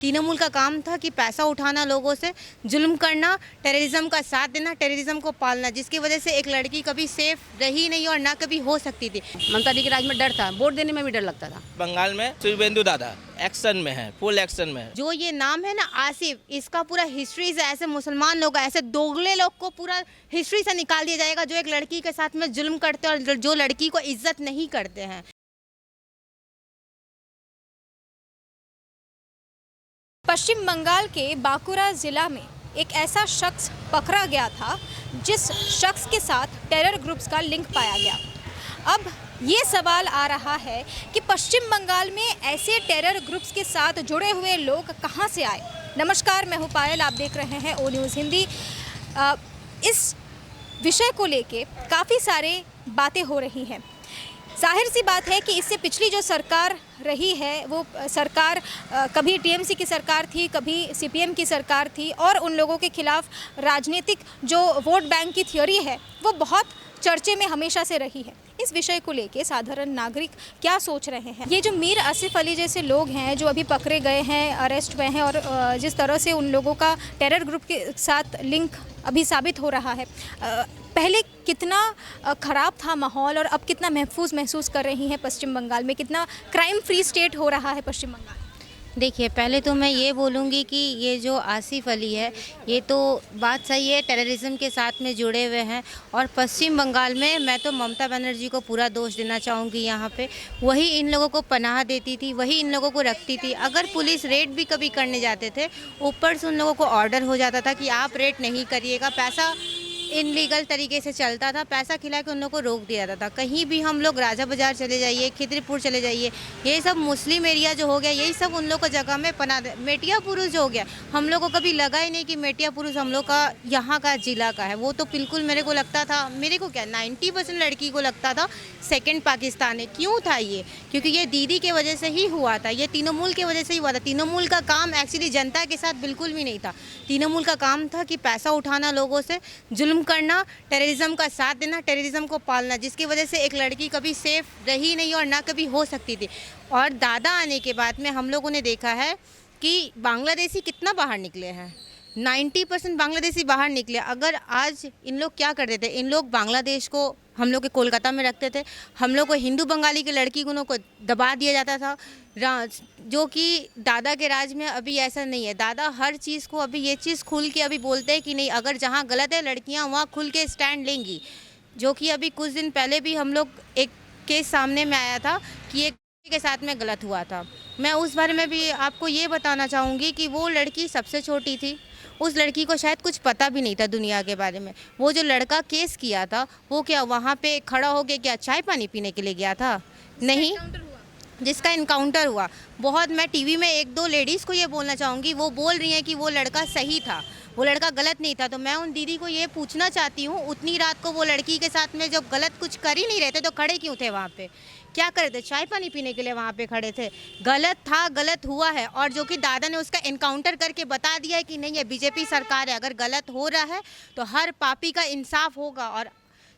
तृणमूल का काम था कि पैसा उठाना, लोगों से जुल्म करना, टेररिज्म का साथ देना, टेररिज्म को पालना, जिसकी वजह से एक लड़की कभी सेफ रही नहीं और ना कभी हो सकती थी। ममता जी के राज में डर था, वोट देने में भी डर लगता था। बंगाल में शिवेंदु दादा एक्शन में है, फुल एक्शन में है। जो ये नाम है ना आसिफ, इसका पूरा हिस्ट्री से ऐसे मुसलमान लोग, ऐसे दोगले लोग को पूरा हिस्ट्री से निकाल दिया जाएगा जो एक लड़की के साथ में जुल्म करते हैं और जो लड़की को इज्जत नहीं करते हैं। पश्चिम बंगाल के बांकुरा जिला में एक ऐसा शख्स पकड़ा गया था जिस शख्स के साथ टेरर ग्रुप्स का लिंक पाया गया। अब ये सवाल आ रहा है कि पश्चिम बंगाल में ऐसे टेरर ग्रुप्स के साथ जुड़े हुए लोग कहां से आए। नमस्कार, मैं हूं पायल, आप देख रहे हैं ओ न्यूज़ हिंदी। इस विषय को लेके काफ़ी सारे बातें हो रही हैं। जाहिर सी बात है कि इससे पिछली जो सरकार रही है वो सरकार कभी टीएमसी की सरकार थी, कभी सीपीएम की सरकार थी और उन लोगों के खिलाफ राजनीतिक जो वोट बैंक की थ्योरी है वो बहुत चर्चे में हमेशा से रही है। इस विषय को लेके साधारण नागरिक क्या सोच रहे हैं? ये जो मीर आसिफ अली जैसे लोग हैं जो अभी पकड़े गए हैं, अरेस्ट हुए हैं और जिस तरह से उन लोगों का टेरर ग्रुप के साथ लिंक अभी साबित हो रहा है, पहले कितना ख़राब था माहौल और अब कितना महफूज महसूस कर रही हैं पश्चिम बंगाल में, कितना क्राइम फ्री स्टेट हो रहा है पश्चिम बंगाल? देखिए, पहले तो मैं ये बोलूँगी कि ये जो आसिफ अली है, ये तो बात सही है, टेररिज्म के साथ में जुड़े हुए हैं। और पश्चिम बंगाल में मैं तो ममता बनर्जी को पूरा दोष देना चाहूँगी। यहाँ पे वही इन लोगों को पनाह देती थी, वही इन लोगों को रखती थी। अगर पुलिस रेड भी कभी करने जाते थे, ऊपर से उन लोगों को ऑर्डर हो जाता था कि आप रेड नहीं करिएगा। पैसा इनलीगल तरीके से चलता था, पैसा खिला के उन लोगों को रोक दिया जाता था। कहीं भी हम लोग राजा बाज़ार चले जाइए, खिद्रीपुर चले जाइए, ये सब मुस्लिम एरिया जो हो गया, यही सब उन लोग को जगह में पना दे। मेटिया पुरुष जो हो गया, हम लोग को कभी लगा ही नहीं कि मेटिया पुरुष हम लोग का यहाँ का ज़िला का है। वो तो बिल्कुल मेरे को लगता था, मेरे को क्या 90% लड़की को लगता था सेकेंड पाकिस्तान है। क्यों था ये? क्योंकि ये दीदी के वजह से ही हुआ था, ये तृणमूल की वजह से ही हुआ था। तृणमूल का काम एक्चुअली जनता के साथ बिल्कुल भी नहीं था। तृणमूल का काम था कि पैसा उठाना, लोगों से जुल्म करना, टेररिज्म का साथ देना, टेररिज्म को पालना, जिसकी वजह से एक लड़की कभी सेफ रही नहीं और ना कभी हो सकती थी। और दादा आने के बाद में हम लोगों ने देखा है कि बांग्लादेशी कितना बाहर निकले हैं। 90% बांग्लादेशी बाहर निकले। अगर आज इन लोग क्या करते थे, इन लोग बांग्लादेश को हम लोग के कोलकाता में रखते थे, हम लोग को हिंदू बंगाली की लड़की को दबा दिया जाता था, जो कि दादा के राज में अभी ऐसा नहीं है। दादा हर चीज़ को अभी ये चीज़ खुल के अभी बोलते हैं कि नहीं, अगर जहाँ गलत है लड़कियाँ वहाँ खुल के स्टैंड लेंगी। जो कि अभी कुछ दिन पहले भी हम लोग एक केस सामने में आया था कि एक के साथ में गलत हुआ था। मैं उस बारे में भी आपको ये बताना चाहूँगी कि वो लड़की सबसे छोटी थी, उस लड़की को शायद कुछ पता भी नहीं था दुनिया के बारे में। वो जो लड़का केस किया था वो क्या वहाँ पे खड़ा हो के क्या चाय पानी पीने के लिए गया था? नहीं, जिसका इनकाउंटर हुआ। बहुत मैं टीवी में एक दो लेडीज़ को ये बोलना चाहूँगी, वो बोल रही हैं कि वो लड़का सही था, वो लड़का गलत नहीं था। तो मैं उन दीदी को ये पूछना चाहती हूँ, उतनी रात को वो लड़की के साथ में जब गलत कुछ कर ही नहीं रहे थे तो खड़े क्यों थे वहाँ पे? क्या कर रहे थे? चाय पानी पीने के लिए वहाँ पे खड़े थे। गलत था, गलत हुआ है। और जो कि दादा ने उसका इनकाउंटर करके बता दिया है कि नहीं, ये बीजेपी सरकार है, अगर गलत हो रहा है तो हर पापी का इंसाफ होगा। और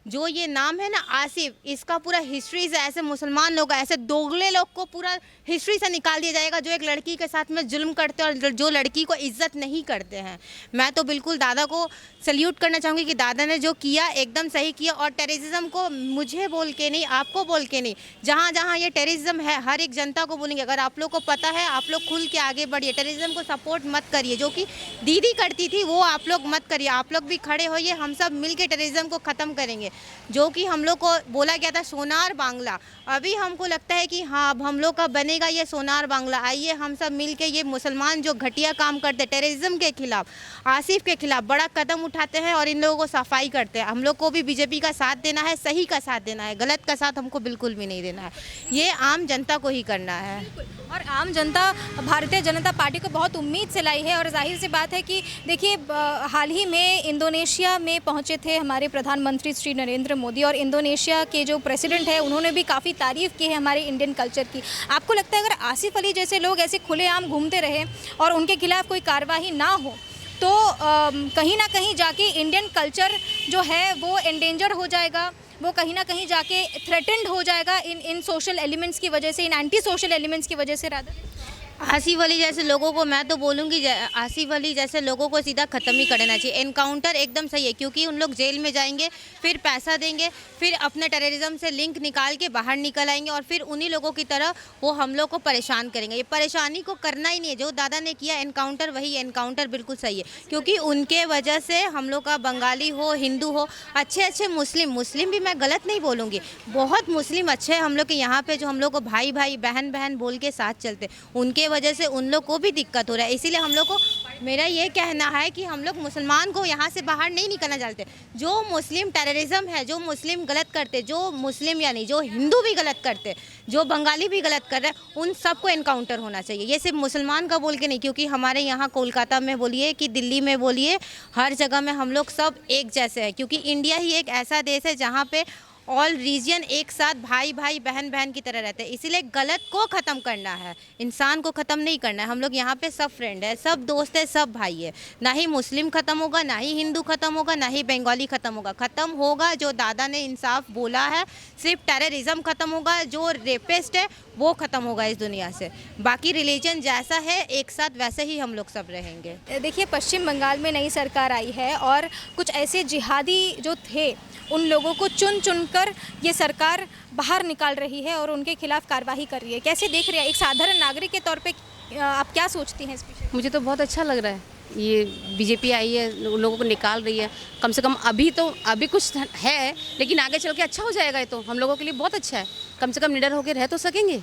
जो ये नाम है ना आसिफ, इसका पूरा हिस्ट्री से ऐसे मुसलमान लोग, ऐसे दोगले लोग को पूरा हिस्ट्री से निकाल दिया जाएगा जो एक लड़की के साथ में जुल्म करते हैं और जो लड़की को इज्जत नहीं करते हैं। मैं तो बिल्कुल दादा को सल्यूट करना चाहूँगी कि दादा ने जो किया एकदम सही किया। और टेररिज्म को मुझे बोल के नहीं, आपको बोल के नहीं, जहाँ जहाँ ये टेररिज्म है हर एक जनता को बोलेंगे, अगर आप लोग को पता है आप लोग खुल के आगे बढ़िए, टेररिज्म को सपोर्ट मत करिए। जो कि दीदी करती थी वो आप लोग मत करिए, आप लोग भी खड़े होइए, हम सब मिल के टेररिज्म को ख़त्म करेंगे। जो कि हम लोग को बोला गया था सोनार बांग्ला, अभी हमको लगता है कि हाँ अब हम लोग का बनेगा ये सोनार बांग्ला। आइए हम सब मिल के ये मुसलमान जो घटिया काम करते टेररिज्म के खिलाफ, आसिफ के खिलाफ बड़ा कदम उठाते हैं और इन लोगों को सफाई करते हैं। हम लोग को भी बीजेपी का साथ देना है, सही का साथ देना है, गलत का साथ हमको बिल्कुल भी नहीं देना है। ये आम जनता को ही करना है। और आम जनता भारतीय जनता पार्टी को बहुत उम्मीद से लाई है। और जाहिर सी बात है कि देखिए, हाल ही में इंडोनेशिया में पहुंचे थे हमारे प्रधानमंत्री श्री नरेंद्र मोदी और इंडोनेशिया के जो प्रेसिडेंट है उन्होंने भी काफ़ी तारीफ़ की है हमारे इंडियन कल्चर की। आपको लगता है अगर आसिफ अली जैसे लोग ऐसे खुलेआम घूमते रहे और उनके खिलाफ कोई कार्रवाई ना हो तो कहीं ना कहीं जाके इंडियन कल्चर जो है वो एंडेंजर हो जाएगा, वो कहीं ना कहीं जाके थ्रेटेंड हो जाएगा इन सोशल एलिमेंट्स की वजह से, इन एंटी सोशल एलिमेंट्स की वजह से? रादर आसिफ अली जैसे लोगों को मैं तो बोलूँगी, आसिफ अली जैसे लोगों को सीधा ख़त्म ही कर देना चाहिए। एनकाउंटर एकदम सही है, क्योंकि उन लोग जेल में जाएंगे, फिर पैसा देंगे, फिर अपने टेररिज्म से लिंक निकाल के बाहर निकल आएंगे और फिर उन्हीं लोगों की तरह वो हम लोग को परेशान करेंगे। ये परेशानी को करना ही नहीं है। जो दादा ने किया एनकाउंटर, वही एनकाउंटर बिल्कुल सही है, क्योंकि उनके वजह से हम लोग का बंगाली हो, हिंदू हो, अच्छे मुस्लिम भी मैं गलत नहीं बोलूँगी, बहुत मुस्लिम अच्छे हम लोग के यहाँ पे, जो हम लोग को भाई भाई बहन बहन बोल के साथ चलते, उनके वजह से उन लोग को भी दिक्कत हो रहा है। इसीलिए हम लोग को, मेरा ये कहना है कि हम लोग मुसलमान को यहाँ से बाहर नहीं निकलना चाहते। जो मुस्लिम टेररिज्म है, जो मुस्लिम गलत करते, जो मुस्लिम यानी जो हिंदू भी गलत करते, जो बंगाली भी गलत कर रहे हैं, उन सबको एनकाउंटर होना चाहिए। ये सिर्फ मुसलमान का बोल के नहीं, क्योंकि हमारे यहाँ कोलकाता में बोलिए कि दिल्ली में बोलिए, हर जगह में हम लोग सब एक जैसे हैं, क्योंकि इंडिया ही एक ऐसा देश है जहाँ पे ऑल रीजन एक साथ भाई भाई बहन बहन की तरह रहते हैं। इसीलिए गलत को ख़त्म करना है, इंसान को ख़त्म नहीं करना है। हम लोग यहाँ पे सब फ्रेंड है, सब दोस्त है, सब भाई है। ना ही मुस्लिम ख़त्म होगा, ना ही हिंदू ख़त्म होगा, ना ही बंगाली ख़त्म होगा। ख़त्म होगा जो दादा ने इंसाफ बोला है, सिर्फ टेररिज्म ख़त्म होगा, जो रेपिस्ट है वो ख़त्म होगा इस दुनिया से। बाकी रिलीजन जैसा है एक साथ वैसे ही हम लोग सब रहेंगे। देखिए, पश्चिम बंगाल में नई सरकार आई है और कुछ ऐसे जिहादी जो थे उन लोगों को चुन चुनकर ये सरकार बाहर निकाल रही है और उनके खिलाफ कार्रवाई कर रही है। कैसे देख रहे हैं एक साधारण नागरिक के तौर पे, आप क्या सोचती हैं इस विषय? मुझे तो बहुत अच्छा लग रहा है, ये बीजेपी आई है, उन लोगों को निकाल रही है। कम से कम अभी कुछ है, लेकिन आगे चल के अच्छा हो जाएगा। ये तो हम लोगों के लिए बहुत अच्छा है, कम से कम निडर होकर रह तो सकेंगे,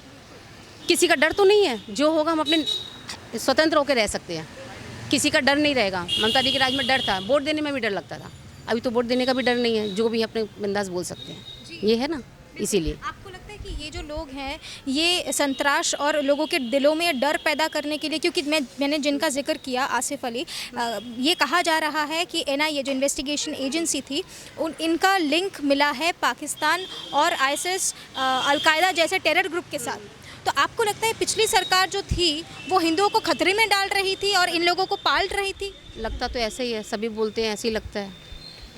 किसी का डर तो नहीं है। जो होगा हम अपने स्वतंत्र होकर रह सकते हैं, किसी का डर नहीं रहेगा। ममता दी के राज में डर था, वोट देने में भी डर लगता था, अभी तो वोट देने का भी डर नहीं है, जो भी अपने बिंदास बोल सकते हैं। ये है ना, इसीलिए आपको लगता है कि ये जो लोग हैं ये संतराश और लोगों के दिलों में डर पैदा करने के लिए, क्योंकि मैंने जिनका जिक्र किया आसिफ अली, ये कहा जा रहा है कि एनआईए जो इन्वेस्टिगेशन एजेंसी थी इनका लिंक मिला है पाकिस्तान और आईएसआईएस अलकायदा जैसे टेरर ग्रुप के साथ। तो आपको लगता है पिछली सरकार जो थी वो हिंदुओं को खतरे में डाल रही थी और इन लोगों को पाल रही थी? लगता तो ऐसे ही है, सभी बोलते हैं ऐसे ही लगता है।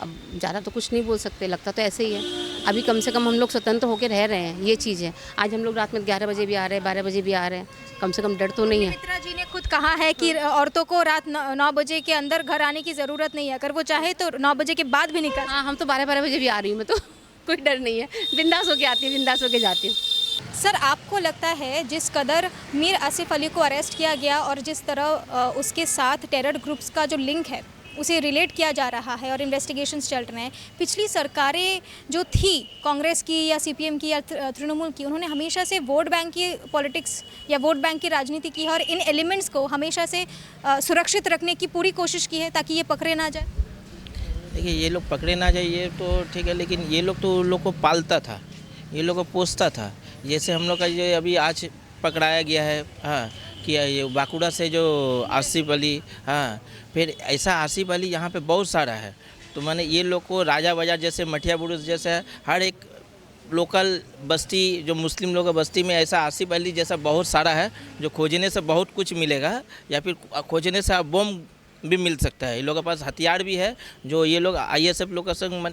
अब ज़्यादा तो कुछ नहीं बोल सकते, लगता तो ऐसे ही है। अभी कम से कम हम लोग स्वतंत्र होकर रह रहे हैं, ये चीज़ है। आज हम लोग रात में 11 बजे भी आ रहे हैं, 12 बजे भी आ रहे हैं, कम से कम डर तो नहीं है। मित्रा जी ने खुद कहा है कि औरतों को रात 9 बजे के अंदर घर आने की ज़रूरत नहीं है, अगर वो चाहे तो 9 बजे के बाद भी निकल। हाँ, हम तो 12 बजे भी आ रही हूँ मैं तो कोई डर नहीं है, बिंदास होके आती हूँ, बिंदास होके जाती हूँ। सर, आपको लगता है जिस कदर मीर आसिफ अली को अरेस्ट किया गया और जिस तरह उसके साथ टेरर ग्रुप्स का जो लिंक है उसे रिलेट किया जा रहा है और इन्वेस्टिगेशंस चल रहे हैं, पिछली सरकारें जो थी कांग्रेस की या सीपीएम की या तृणमूल की, उन्होंने हमेशा से वोट बैंक की पॉलिटिक्स या वोट बैंक की राजनीति की है और इन एलिमेंट्स को हमेशा से सुरक्षित रखने की पूरी कोशिश की है ताकि ये पकड़े ना जाए? देखिए, ये लोग पकड़े ना जाए ये तो ठीक है, लेकिन ये लोग तो उन लोग को पालता था, ये लोग को पोसता था। जैसे हम लोग का ये अभी आज पकड़ाया गया है, हाँ, कि ये बांकुड़ा से जो आसिफ अली, हाँ, फिर ऐसा आसिफ अली यहाँ पे बहुत सारा है। तो मैंने ये लोग को राजा बाजार जैसे मठिया बुरुज जैसे हर एक लोकल बस्ती जो मुस्लिम लोग बस्ती में ऐसा आसिफ अली जैसा बहुत सारा है, जो खोजने से बहुत कुछ मिलेगा, या फिर खोजने से बम भी मिल सकता है। ये लोगों के पास हथियार भी है, जो ये लोग आईएसएफ लोग का संग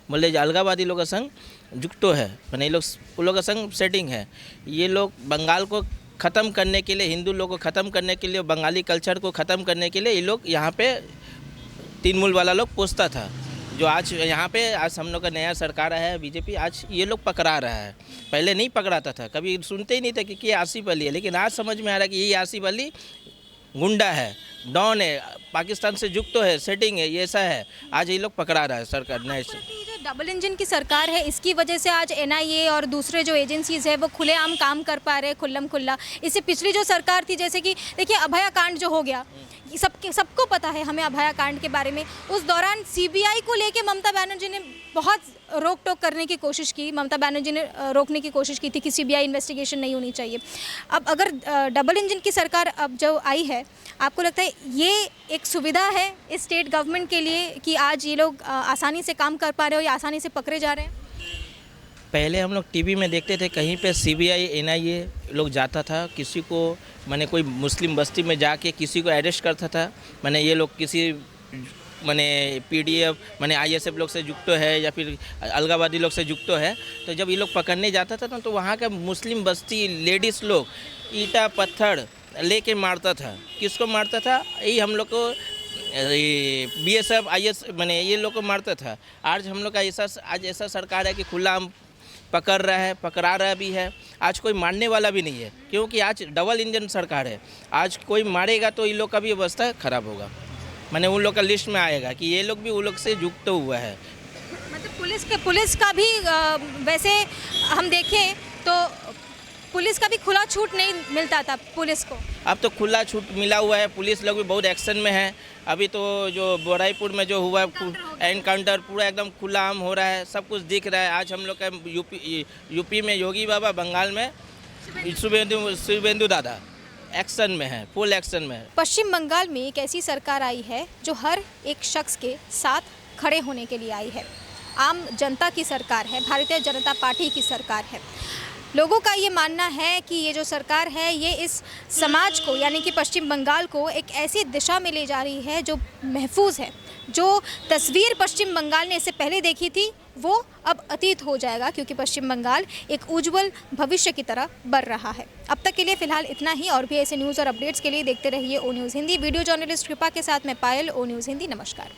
बोले अलगावादी लोग का संग जुटो है, मैंने ये लोग उन लोग का संग सेटिंग है। ये लोग बंगाल को ख़त्म करने के लिए, हिंदू लोग को ख़त्म करने के लिए, बंगाली कल्चर को ख़त्म करने के लिए ये लोग यहाँ पे तृणमूल वाला लोग पोसता था। जो आज यहाँ पे आज हम लोग का नया सरकार है बीजेपी, आज ये लोग पकड़ा रहा है, पहले नहीं पकड़ाता था, कभी सुनते ही नहीं था कि ये आसिफ अली है, लेकिन आज समझ में आ रहा है कि ये आसिफ अली गुंडा है, डॉन है, पाकिस्तान से जुटो है, सेटिंग है, ये ऐसा है। आज ये लोग पकड़ा रहा है सरकार नए से। जो डबल इंजन की सरकार है इसकी वजह से आज एनआईए और दूसरे जो एजेंसीज है वो खुलेआम काम कर पा रहे हैं, खुल्लम खुल्ला। इससे पिछली जो सरकार थी, जैसे कि देखिए अभया कांड जो हो गया, सबको पता है हमें अभया कांड के बारे में, उस दौरान सीबीआई को लेके ममता बनर्जी ने बहुत रोक टोक करने की कोशिश की, ममता बनर्जी ने रोकने की कोशिश की थी कि सीबीआई इन्वेस्टिगेशन नहीं होनी चाहिए। अब अगर डबल इंजन की सरकार अब जो आई है, आपको लगता है ये एक सुविधा है इस स्टेट गवर्नमेंट के लिए कि आज ये लोग आसानी से काम कर पा रहे हो या आसानी से पकड़े जा रहे हैं? पहले हम लोग टीवी में देखते थे कहीं पे सीबीआई एनआईए लोग जाता था, किसी को मैंने कोई मुस्लिम बस्ती में जाके किसी को अरेस्ट करता था, मैंने ये लोग किसी माने PDF माने ISF लोग से जुटो है या फिर अलगावादी लोग से जुटो है। तो जब ये लोग पकड़ने जाता था ना तो वहाँ का मुस्लिम बस्ती लेडीज़ लोग ईंटा पत्थर लेके मारता था। किसको मारता था? यही हम लोग को BSF IS माने ये लोग को मारता था। आज हम लोग का ऐसा सरकार है कि खुला हम पकड़ रहा है, पकड़ा रहा भी है। आज कोई मारने वाला भी नहीं है, क्योंकि आज डबल इंजन सरकार है। आज कोई मारेगा तो इन लोग का भी अवस्था खराब होगा, माने उन लोग का लिस्ट में आएगा कि ये लोग भी उन लोग से जुक्त हुआ है। मतलब पुलिस का भी वैसे हम देखें तो पुलिस का भी खुला छूट नहीं मिलता था पुलिस को। अब तो खुला छूट मिला हुआ है, पुलिस लोग भी बहुत एक्शन में है। अभी तो जो बोराईपुर में जो हुआ एनकाउंटर पूरा एकदम खुला आम हो रहा है, सब कुछ दिख रहा है। आज हम लोग का यूपी में योगी बाबा, बंगाल में शुभेंदु दादा एक्शन में है, फुल एक्शन में है। पश्चिम बंगाल में एक ऐसी सरकार आई है जो हर एक शख्स के साथ खड़े होने के लिए आई है। आम जनता की सरकार है, भारतीय जनता पार्टी की सरकार है। लोगों का ये मानना है कि ये जो सरकार है ये इस समाज को यानी कि पश्चिम बंगाल को एक ऐसी दिशा में ले जा रही है जो महफूज है। जो तस्वीर पश्चिम बंगाल ने इससे पहले देखी थी वो अब अतीत हो जाएगा, क्योंकि पश्चिम बंगाल एक उज्जवल भविष्य की तरह बढ़ रहा है। अब तक के लिए फ़िलहाल इतना ही। और भी ऐसे न्यूज़ और अपडेट्स के लिए देखते रहिए O News Hindi. Video journalist कृपा के साथ मैं पायल, O News हिंदी। नमस्कार।